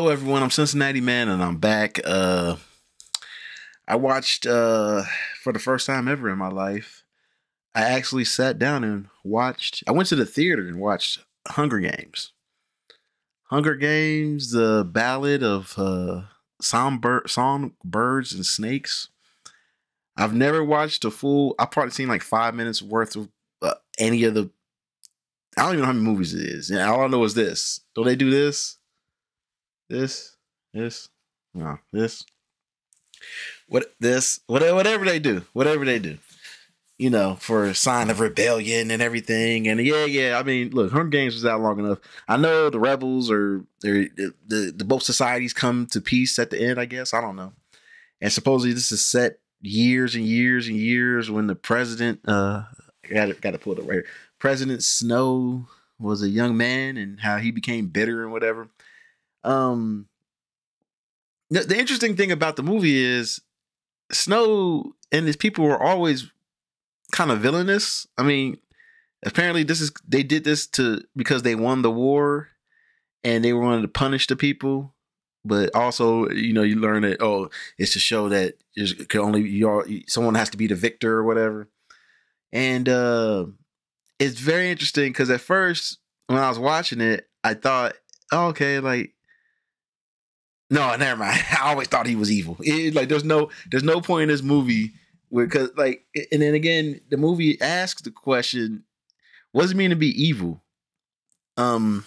Everyone, I'm Cincinnati Man and I'm back. I watched for the first time ever in my life. I actually sat down and watched. I went to the theater and watched Hunger Games. Hunger Games, the Ballad of Songbirds and Snakes. I've never watched a full. I've probably seen like 5 minutes worth of any of the. I don't even know how many movies it is. And all I know is this. Don't they do this? This, no, this, whatever they do, you know, for a sign of rebellion and everything. And yeah. I mean, look, Hunger Games was out long enough. I know the rebels are the both societies come to peace at the end, I guess. I don't know. And supposedly this is set years and years and years when the president, got to pull it up right here. President Snow was a young man and how he became bitter and whatever. The interesting thing about the movie is Snow and his people were always kind of villainous. I mean, apparently they did this because they won the war and they wanted to punish the people. But also, you know, you learn that, it's to show that someone has to be the victor or whatever. And it's very interesting because at first when I was watching it, I thought, okay, like, no, never mind. I always thought he was evil. There's no point in this movie because, like, and then again, the movie asks the question, what does it mean to be evil? When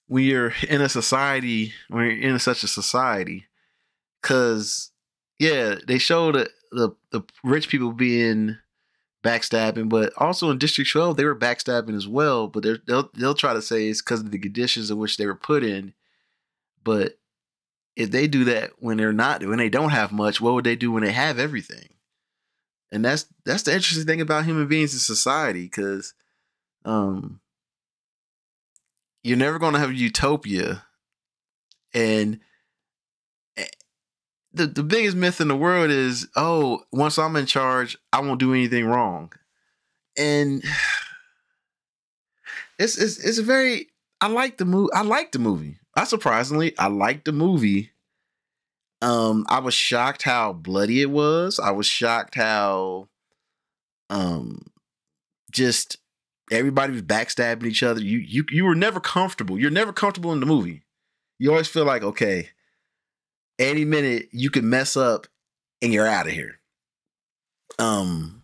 you're in such a society, because they show the rich people being backstabbing, but also in District 12 they were backstabbing as well. But they'll try to say it's because of the conditions in which they were put in. But if they do that when they don't have much, what would they do when they have everything? And that's the interesting thing about human beings in society, because you're never going to have a utopia. And the biggest myth in the world is, once I'm in charge, I won't do anything wrong. And it's a very, I like the movie. I like the movie. I liked the movie. I was shocked how bloody it was. I was shocked how just everybody was backstabbing each other. You were never comfortable. You're never comfortable in the movie. You always feel like, okay, any minute you could mess up and you're out of here. One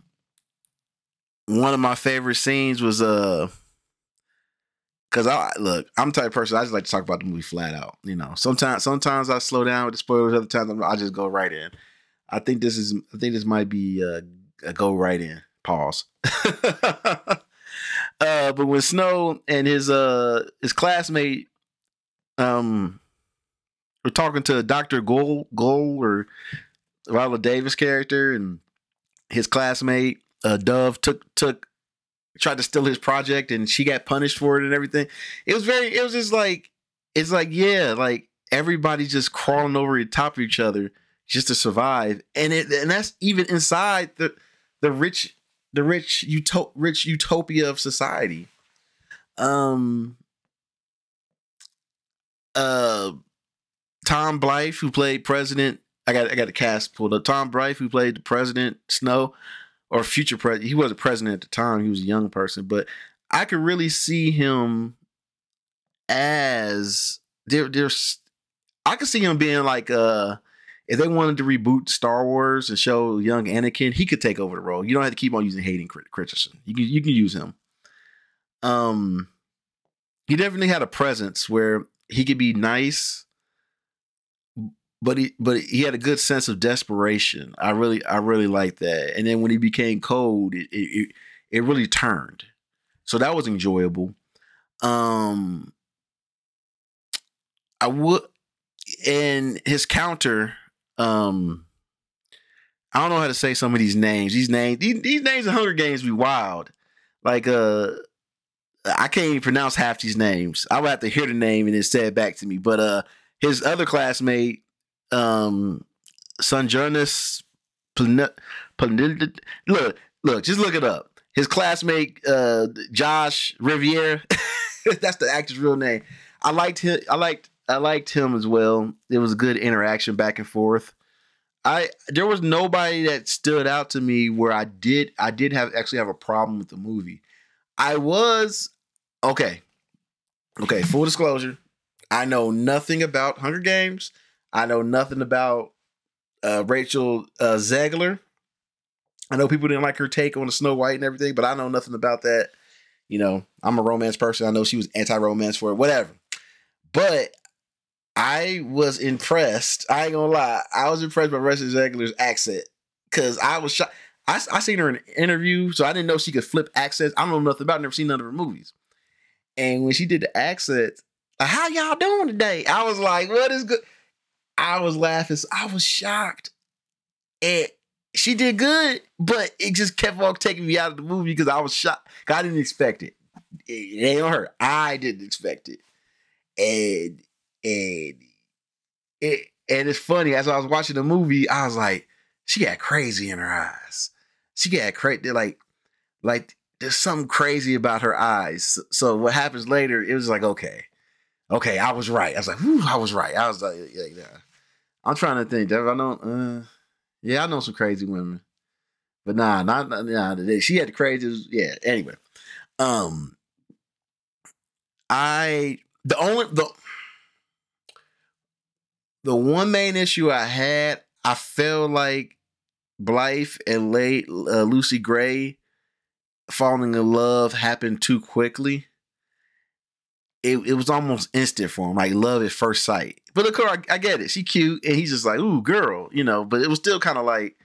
of my favorite scenes was because I'm the type of person, I just like to talk about the movie flat out. You know, sometimes I slow down with the spoilers. Other times I just go right in. I think this might be a go right in. Pause. But when Snow and his classmate were talking to Dr. Goal or Viola Davis character, and his classmate Dove tried to steal his project and she got punished for it and everything. It's like everybody's just crawling over the top of each other just to survive. And that's even inside the rich utopia of society. Tom Blyth, who played President, I got the cast pulled up. Tom Blyth, who played the President Snow, or future president. He wasn't president at the time. He was a young person, but I could really see him as I could see him being like, if they wanted to reboot Star Wars and show young Anakin, he could take over the role. You don't have to keep on using Hayden Christensen. You can use him. He definitely had a presence where he could be nice, but he had a good sense of desperation. I really liked that. And then when he became cold, it really turned. So that was enjoyable. And his counter, I don't know how to say some of these names. These names in Hunger Games be wild. Like I can't even pronounce half these names. I would have to hear the name and then say it back to me. But his other classmate, Sanjonas, look, just look it up. His classmate, Josh Riveria, that's the actor's real name. I liked him. I liked him as well. It was a good interaction back and forth. There was nobody that stood out to me where I did have a problem with the movie. I was okay. Okay, full disclosure. I know nothing about Hunger Games. I know nothing about Rachel Zegler. I know people didn't like her take on the Snow White and everything, but I know nothing about that. You know, I'm a romance person. I know she was anti-romance for it, whatever. But I was impressed. I ain't gonna lie. I was impressed by Rachel Zegler's accent because I was shocked. I seen her in an interview, so I didn't know she could flip accents. I don't know nothing about it. Never seen none of her movies. And when she did the accent, like, how y'all doing today? I was like, what is good? I was laughing. I was shocked. And she did good, but it just kept on taking me out of the movie because I was shocked. I didn't expect it. It ain't on her. I didn't expect it. And it's funny. As I was watching the movie, I was like, she got crazy in her eyes. She got crazy. Like there's something crazy about her eyes. So what happens later, it was like, okay, I was right. I was like, whew, I was right. I was like, yeah. I'm trying to think. I know, I know some crazy women, but nah. She had the craziest. Yeah. Anyway, the one main issue I had, I felt like Blythe and Lucy Gray falling in love happened too quickly. It was almost instant for him, like love at first sight. But of course, I get it. She cute, and he's just like, ooh, girl, you know. But it was still kind of like,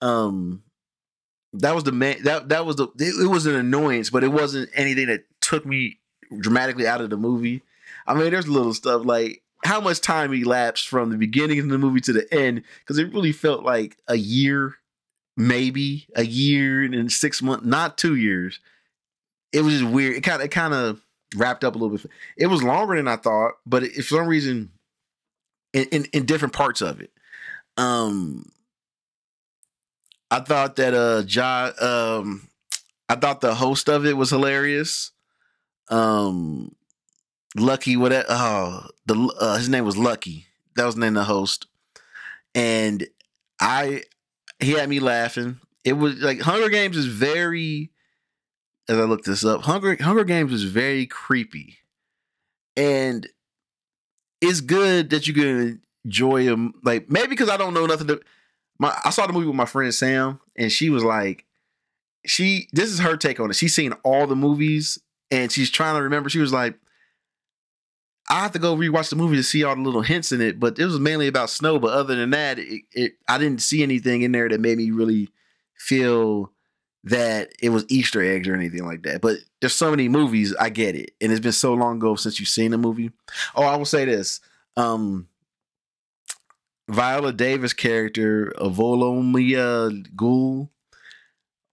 that was the man. That was the. It was an annoyance, but it wasn't anything that took me dramatically out of the movie. I mean, there's little stuff like how much time elapsed from the beginning of the movie to the end, because it really felt like a year, maybe a year and 6 months, not 2 years. It was just weird. It kind of wrapped up a little bit. It was longer than I thought, but for some reason, in different parts of it, I thought that I thought the host of it was hilarious. Lucky, whatever. His name was Lucky. That was the name of the host, and he had me laughing. It was like Hunger Games is very. As I looked this up, Hunger Games is very creepy, and it's good that you can enjoy them. Like maybe because I don't know nothing. I saw the movie with my friend Sam, and she was like, this is her take on it. She's seen all the movies, and she's trying to remember. She was like, I have to go rewatch the movie to see all the little hints in it, but it was mainly about snow. But other than that, I didn't see anything in there that made me really feel that it was Easter eggs or anything like that. But there's so many movies, I get it. And it's been so long ago since you've seen a movie. Oh, I will say this. Viola Davis' character, Volomia Ghoul,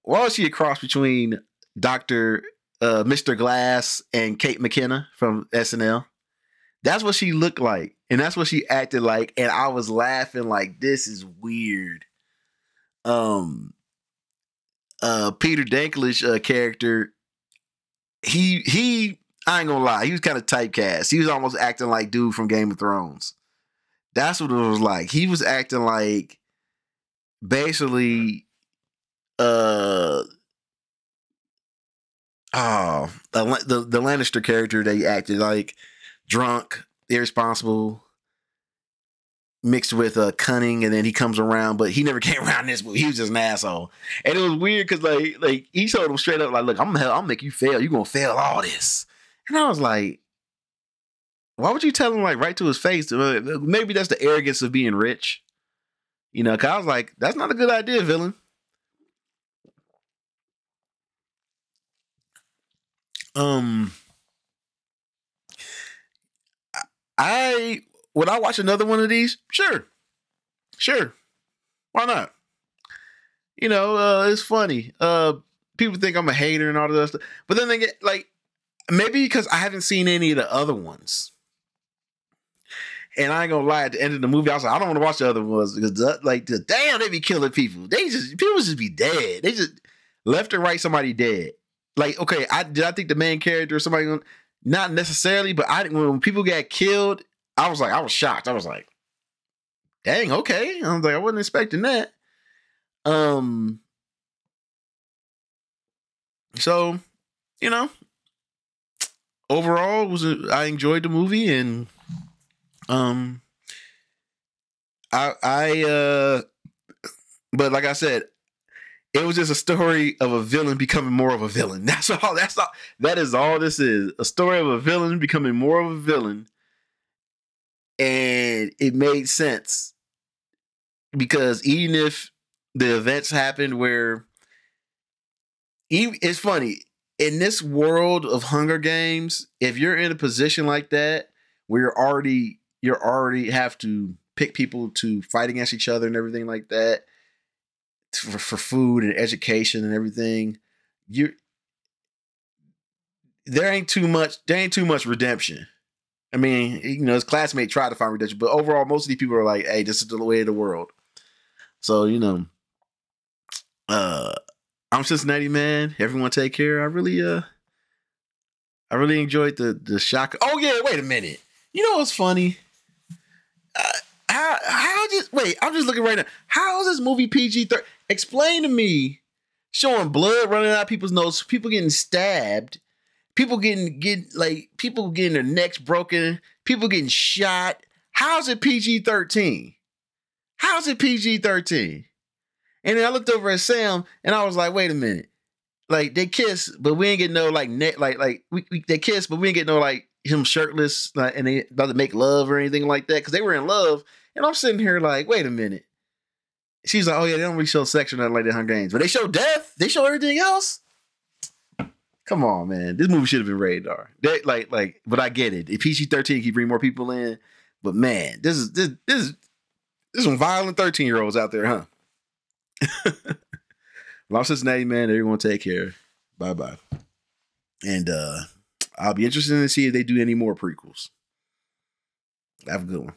why was she a cross between Mr. Glass and Kate McKenna from SNL? That's what she looked like. And that's what she acted like. And I was laughing like, this is weird. Peter Dinklage character, he I ain't gonna lie, he was kind of typecast. He was almost acting like dude from Game of Thrones. That's what it was like. He was acting like basically the Lannister character. They acted like drunk, irresponsible, mixed with cunning, and then he comes around, but he never came around in this movie. He was just an asshole, and it was weird because like he told him straight up, like, "Look, I'll make you fail. You're gonna fail all this." And I was like, "Why would you tell him like right to his face?" Maybe that's the arrogance of being rich, you know? Because I was like, "That's not a good idea, villain." Would I watch another one of these? Sure. Why not? You know, it's funny. People think I'm a hater and all of that stuff, but then they get like, maybe because I haven't seen any of the other ones. And I ain't gonna lie, at the end of the movie, I was like, I don't want to watch the other ones because, damn, they be killing people. People just be dead. They just left and right, somebody dead. Like, okay, did I think the main character or somebody Not necessarily, but when people got killed, I was shocked. I was like, dang, okay. I was like, I wasn't expecting that. So, you know, overall I enjoyed the movie, and but like I said, it was just a story of a villain becoming more of a villain. That's all. That is all this is. A story of a villain becoming more of a villain. And it made sense because even if the events happened where it's funny in this world of Hunger Games, if you're in a position like that where you're already have to pick people to fight against each other and everything like that for food and education and everything, there ain't too much redemption. I mean, his classmate tried to find redemption, but overall, most of these people are like, "Hey, this is the way of the world." So, I'm Cincinnati man. Everyone take care. I really enjoyed the shock. Oh yeah, wait a minute. You know what's funny? I'm just looking right now. How is this movie PG-13? Explain to me, showing blood running out of people's nose, people getting stabbed, people getting their necks broken, people getting shot. How's it PG-13? How's it PG-13? And then I looked over at Sam and I was like, wait a minute. Like, they kiss, but we ain't get no they kiss, but we ain't get no him shirtless and they about to make love or anything like that, because they were in love. And I'm sitting here like, wait a minute. She's like, oh yeah, they don't really show sex or nothing like that Hunger Games, but they show death. They show everything else. Come on, man. This movie should have been rated R. But I get it. If PG-13 can bring more people in, but man, this is some violent 13-year-olds out there, huh? Well, I'm Cincinnati man. Everyone take care. Bye-bye. And I'll be interested to see if they do any more prequels. Have a good one.